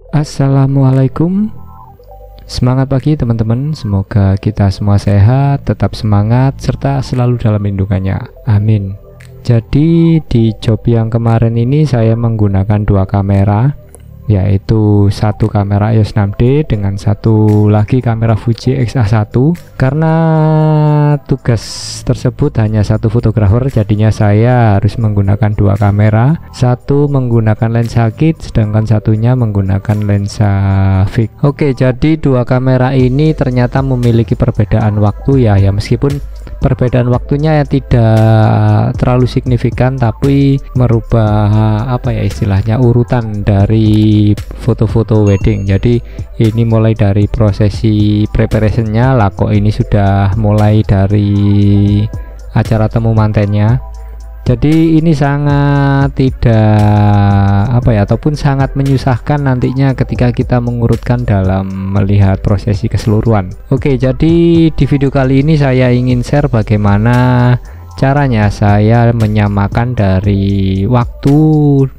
Assalamualaikum. Semangat pagi teman-teman. Semoga kita semua sehat, tetap semangat, serta selalu dalam lindungannya. Amin. Jadi di job yang kemarin ini saya menggunakan dua kamera, yaitu satu kamera EOS 6D dengan satu lagi kamera Fuji X-A1. Karena tugas tersebut hanya satu fotografer, jadinya saya harus menggunakan dua kamera, satu menggunakan lensa kit sedangkan satunya menggunakan lensa fix. Oke, jadi dua kamera ini ternyata memiliki perbedaan waktu ya meskipun perbedaan waktunya yang tidak terlalu signifikan, tapi merubah istilahnya urutan dari foto-foto wedding. Jadi ini mulai dari prosesi preparationnya lah, kok ini sudah mulai dari acara temu mantennya. Jadi ini sangat tidak ataupun sangat menyusahkan nantinya ketika kita mengurutkan dalam melihat prosesi keseluruhan. Oke, jadi di video kali ini saya ingin share bagaimana caranya saya menyamakan dari waktu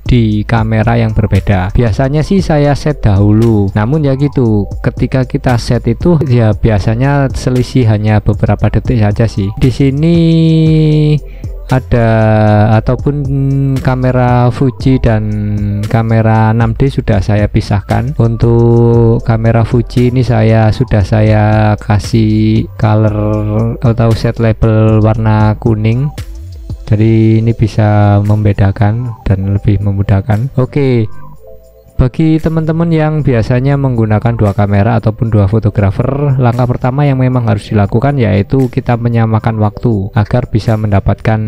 di kamera yang berbeda. Biasanya sih saya set dahulu, namun ya gitu, ketika kita set itu ya biasanya selisih hanya beberapa detik saja sih. Di sini ada ataupun kamera Fuji dan kamera 6D sudah saya pisahkan. Untuk kamera Fuji ini sudah saya kasih color atau set label warna kuning, jadi ini bisa membedakan dan lebih memudahkan. Oke, bagi teman-teman yang biasanya menggunakan dua kamera ataupun dua fotografer, langkah pertama yang memang harus dilakukan yaitu kita menyamakan waktu agar bisa mendapatkan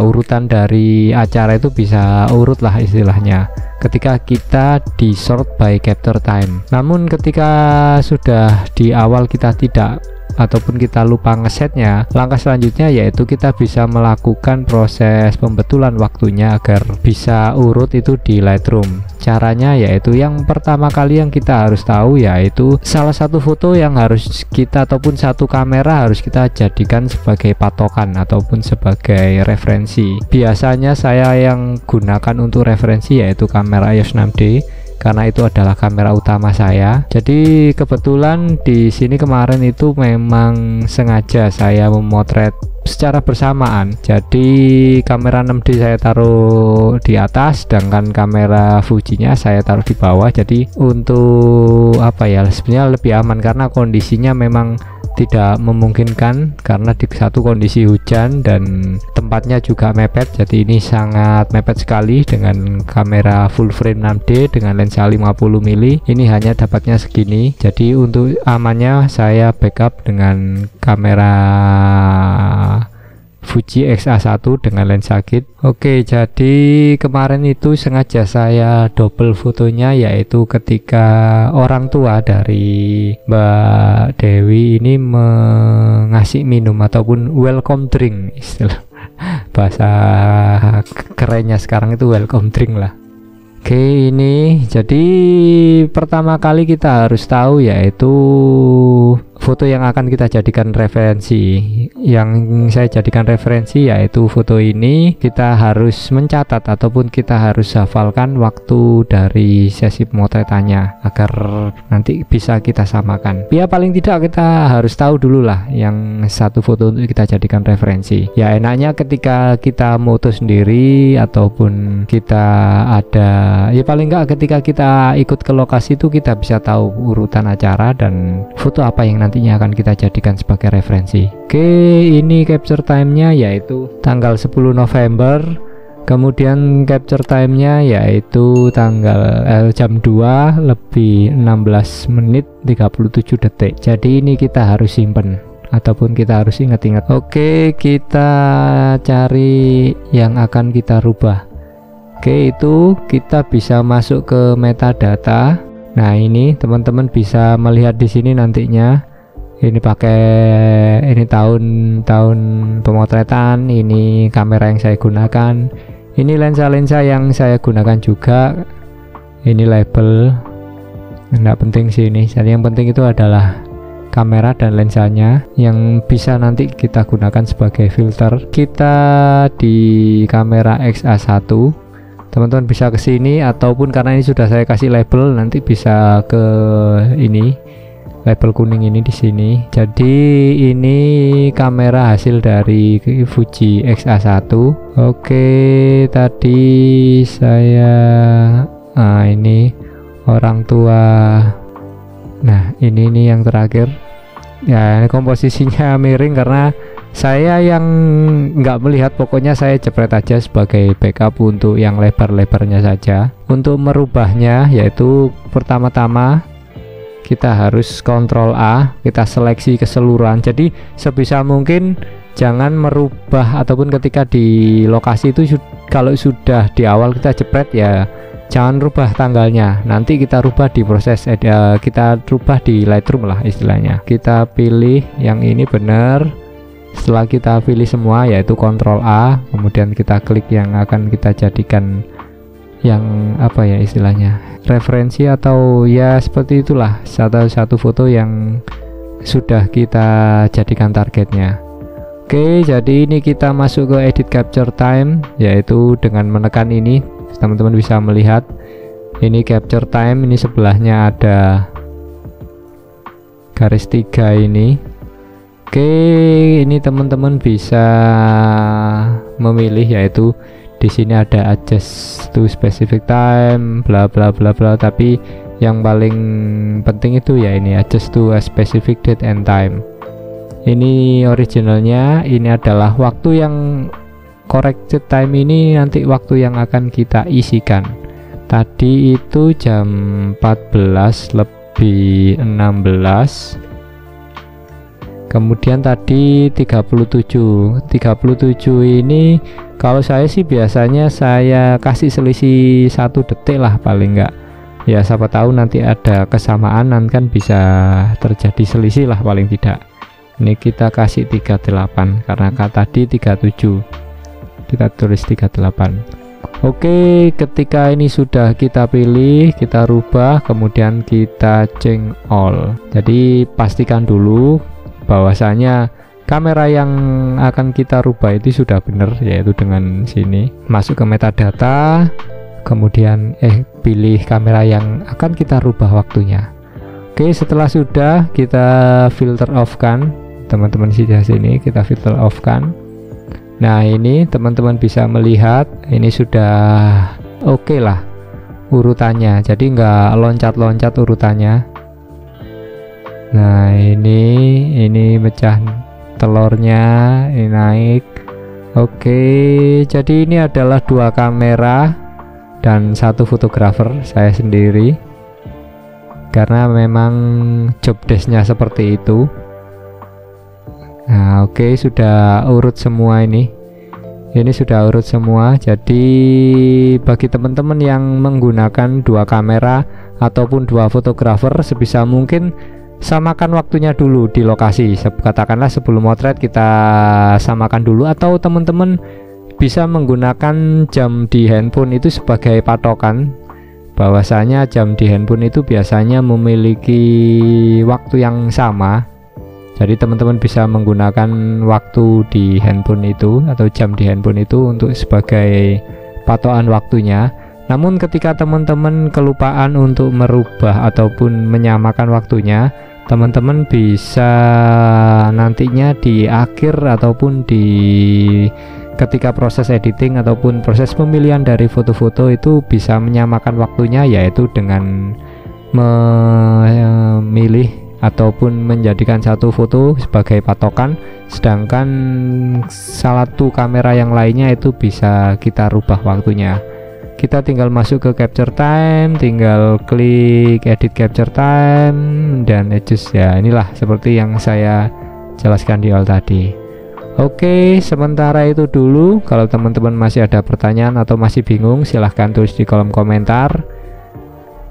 urutan dari acara itu bisa urut lah istilahnya, ketika kita di sort by capture time. Namun ketika sudah di awal kita tidak ataupun kita lupa ngesetnya, langkah selanjutnya yaitu kita bisa melakukan proses pembetulan waktunya agar bisa urut itu di Lightroom. Caranya yaitu yang pertama kali yang kita harus tahu yaitu salah satu foto yang harus kita ataupun satu kamera harus kita jadikan sebagai patokan ataupun sebagai referensi. Biasanya saya yang gunakan untuk referensi yaitu kamera EOS 6D karena itu adalah kamera utama saya. Jadi kebetulan di sini kemarin itu memang sengaja saya memotret secara bersamaan. Jadi kamera 6D saya taruh di atas, sedangkan kamera Fujinya saya taruh di bawah. Jadi untuk sebenarnya lebih aman karena kondisinya memang tidak memungkinkan karena di satu kondisi hujan dan tempatnya juga mepet. Jadi ini sangat mepet sekali dengan kamera full frame 6D dengan lensa 50mm. Ini hanya dapatnya segini. Jadi untuk amannya saya backup dengan kamera Fuji X-A1 dengan lensa kit. Oke, jadi kemarin itu sengaja saya double fotonya, yaitu ketika orang tua dari Mbak Dewi ini mengasih minum ataupun welcome drink, istilah bahasa kerennya sekarang itu welcome drink lah. Oke, ini jadi pertama kali kita harus tahu yaitu foto yang akan kita jadikan referensi. Yang saya jadikan referensi yaitu foto ini. Kita harus mencatat ataupun kita harus hafalkan waktu dari sesi pemotretannya agar nanti bisa kita samakan. Ya paling tidak kita harus tahu dulu lah yang satu foto untuk kita jadikan referensi. Ya enaknya ketika kita moto sendiri ataupun kita paling enggak ketika kita ikut ke lokasi itu kita bisa tahu urutan acara dan foto apa yang nantinya akan kita jadikan sebagai referensi. Oke, ini capture time-nya yaitu tanggal 10 November. Kemudian capture time-nya yaitu jam 2 lebih 16 menit 37 detik. Jadi ini kita harus simpen ataupun kita harus ingat-ingat. Oke, kita cari yang akan kita rubah. Oke, itu kita bisa masuk ke metadata. Nah, ini teman-teman bisa melihat di sini nantinya. Ini tahun pemotretan, ini kamera yang saya gunakan, ini lensa-lensa yang saya gunakan juga, ini label. Nggak penting sih ini. Jadi yang penting itu adalah kamera dan lensanya yang bisa nanti kita gunakan sebagai filter. Kita di kamera X-A1 teman-teman bisa ke sini, ataupun karena ini sudah saya kasih label, nanti bisa ke ini label kuning ini di sini. Jadi ini kamera hasil dari Fuji X-A1. Oke, tadi saya ini orang tua. Nah, ini yang terakhir. Ya, ini komposisinya miring karena saya yang nggak melihat, pokoknya saya jepret aja sebagai backup untuk yang lebar-lebarnya saja. Untuk merubahnya yaitu pertama-tama kita harus Ctrl A, kita seleksi keseluruhan. Jadi sebisa mungkin jangan merubah, ataupun ketika di lokasi itu kalau sudah di awal kita jepret ya jangan rubah tanggalnya, nanti kita rubah di proses kita rubah di Lightroom lah istilahnya. Kita pilih yang ini benar. Setelah kita pilih semua yaitu Ctrl A, kemudian kita klik yang akan kita jadikan yang apa ya istilahnya, referensi atau ya seperti itulah, satu foto yang sudah kita jadikan targetnya. Oke, jadi ini kita masuk ke edit capture time, yaitu dengan menekan ini teman-teman bisa melihat ini capture time, ini sebelahnya ada garis 3 ini. Oke, ini teman-teman bisa memilih, yaitu di sini ada adjust to specific time bla bla bla bla, tapi yang paling penting itu ya ini adjust to a specific date and time. Ini originalnya, ini adalah waktu yang corrected time, ini nanti waktu yang akan kita isikan. Tadi itu jam 14:16, kemudian tadi 37 ini kalau saya sih biasanya saya kasih selisih 1 detik lah paling enggak ya, siapa tahu nanti ada kesamaan, kan bisa terjadi selisih lah paling tidak. Ini kita kasih 38 karena tadi 37, kita tulis 38. Oke, ketika ini sudah kita pilih, kita rubah, kemudian kita change all. Jadi pastikan dulu bahwasanya kamera yang akan kita rubah itu sudah benar, yaitu dengan sini masuk ke metadata, kemudian pilih kamera yang akan kita rubah waktunya. Oke, setelah sudah kita filter off kan, teman-teman di sini kita filter off kan. Nah, ini teman-teman bisa melihat ini sudah oke lah urutannya, jadi nggak loncat-loncat urutannya. Nah, ini mecah telurnya, ini naik. Oke, jadi ini adalah 2 kamera dan 1 fotografer saya sendiri, karena memang job desk-nya seperti itu. Nah, oke, sudah urut semua ini sudah urut semua. Jadi bagi teman-teman yang menggunakan 2 kamera ataupun 2 fotografer, sebisa mungkin samakan waktunya dulu di lokasi. Katakanlah sebelum motret kita samakan dulu, atau teman-teman bisa menggunakan jam di handphone itu sebagai patokan, bahwasanya jam di handphone itu biasanya memiliki waktu yang sama. Jadi teman-teman bisa menggunakan waktu di handphone itu atau jam di handphone itu untuk sebagai patokan waktunya. Namun ketika teman-teman kelupaan untuk merubah ataupun menyamakan waktunya, teman-teman bisa nantinya di akhir ataupun di ketika proses editing ataupun proses pemilihan dari foto-foto itu bisa menyamakan waktunya, yaitu dengan memilih ataupun menjadikan 1 foto sebagai patokan, sedangkan satu kamera yang lainnya itu bisa kita rubah waktunya. Kita tinggal masuk ke capture time, tinggal klik edit capture time dan adjust ya. Inilah seperti yang saya jelaskan di awal tadi. Oke, sementara itu dulu. Kalau teman-teman masih ada pertanyaan atau masih bingung, silahkan tulis di kolom komentar.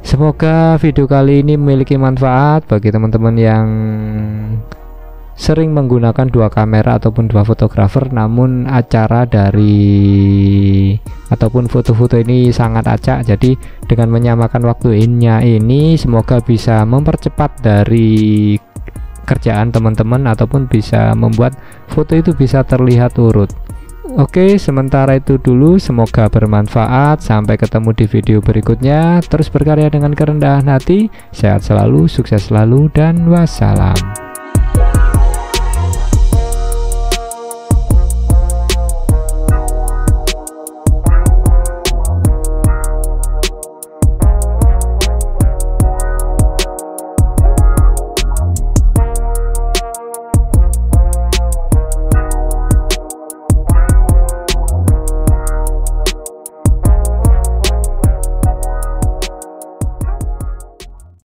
Semoga video kali ini memiliki manfaat bagi teman-teman yang sering menggunakan 2 kamera ataupun 2 fotografer, namun acara dari ataupun foto-foto ini sangat acak. Jadi dengan menyamakan waktunya ini semoga bisa mempercepat dari kerjaan teman-teman ataupun bisa membuat foto itu bisa terlihat urut. Oke, sementara itu dulu, semoga bermanfaat. Sampai ketemu di video berikutnya. Terus berkarya dengan kerendahan hati, sehat selalu, sukses selalu, dan wassalam.